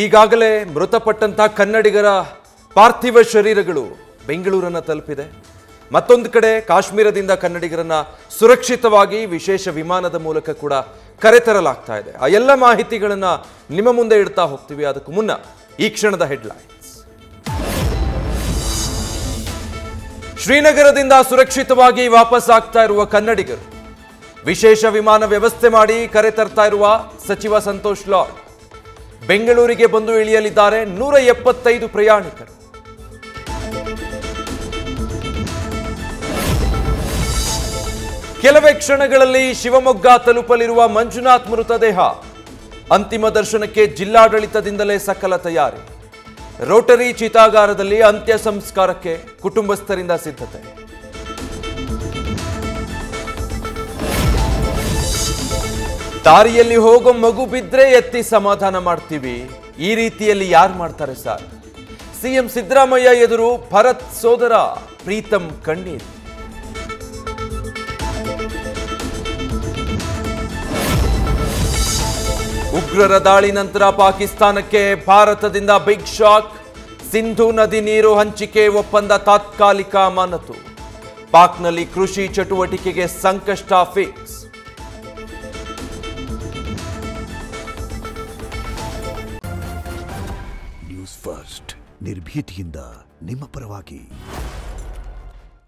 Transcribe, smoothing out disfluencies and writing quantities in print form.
ಈಗಾಗಲೇ ಮೃತಪಟ್ಟಂತ ಕನ್ನಡಿಗರ ಪಾರ್ಥಿವ ಶರೀರಗಳು ಬೆಂಗಳೂರನ್ನು ತಲುಪಿದೆ. ಮತ್ತೊಂದು ಕಡೆ ಕಾಶ್ಮೀರದಿಂದ ಕನ್ನಡಿಗರನ್ನ ಸುರಕ್ಷಿತವಾಗಿ ವಿಶೇಷ ವಿಮಾನದ ಮೂಲಕ ಕೂಡ ಕರೆತರಲಾಗ್ತಾ ಇದೆ. ಆ ಎಲ್ಲ ಮಾಹಿತಿಗಳನ್ನು ನಿಮ್ಮ ಮುಂದೆ ಇಡ್ತಾ ಹೋಗ್ತೀವಿ. ಅದಕ್ಕೂ ಮುನ್ನ ಈ ಕ್ಷಣದ ಹೆಡ್ಲೈನ್ಸ್. ಶ್ರೀನಗರದಿಂದ ಸುರಕ್ಷಿತವಾಗಿ ವಾಪಸ್ ಆಗ್ತಾ ಇರುವ ಕನ್ನಡಿಗರು ವಿಶೇಷ ವಿಮಾನ ವ್ಯವಸ್ಥೆ ಮಾಡಿ ಕರೆತರ್ತಾ ಇರುವ ಸಚಿವ ಸಂತೋಷ್ ಲಾಡ್ ಬೆಂಗಳೂರಿಗೆ ಬಂದು ಇಳಿಯಲಿದ್ದಾರೆ 175 ಪ್ರಯಾಣಿಕರು. ಕೆಲವೇ ಕ್ಷಣಗಳಲ್ಲಿ ಶಿವಮೊಗ್ಗ ತಲುಪಲಿರುವ ಮಂಜುನಾಥ್ ಮೃತದೇಹ ಅಂತಿಮ ದರ್ಶನಕ್ಕೆ ಜಿಲ್ಲಾಡಳಿತದಿಂದಲೇ ಸಕಲ ತಯಾರಿ. ರೋಟರಿ ಚಿತಾಗಾರದಲ್ಲಿ ಅಂತ್ಯ ಸಂಸ್ಕಾರಕ್ಕೆ ಕುಟುಂಬಸ್ಥರಿಂದ ಸಿದ್ಧತೆ. ದಾರಿಯಲ್ಲಿ ಹೋಗೋ ಮಗು ಬಿದ್ರೆ ಎತ್ತಿ ಸಮಾಧಾನ ಮಾಡ್ತೀವಿ. ಈ ರೀತಿಯಲ್ಲಿ ಯಾರು ಮಾಡ್ತಾರೆ ಸರ್? ಸಿಎಂ ಸಿದ್ದರಾಮಯ್ಯ ಎದುರು ಭರತ್ ಸೋದರ ಪ್ರೀತಂ ಕಣ್ಣೀರು. ಉಗ್ರರ ದಾಳಿ ನಂತರ ಪಾಕಿಸ್ತಾನಕ್ಕೆ ಭಾರತದಿಂದ ಬಿಗ್ ಶಾಕ್. ಸಿಂಧೂ ನದಿ ನೀರು ಹಂಚಿಕೆ ಒಪ್ಪಂದ ತಾತ್ಕಾಲಿಕ ಅಮಾನತು. ಪಾಕ್ನಲ್ಲಿ ಕೃಷಿ ಚಟುವಟಿಕೆಗೆ ಸಂಕಷ್ಟ ಫಿಕ್ಸ್. ನ್ಯೂಸ್ ಫಸ್ಟ್ ನಿರ್ಭೀತಿಯಿಂದ ನಿಮ್ಮ ಪರವಾಗಿ.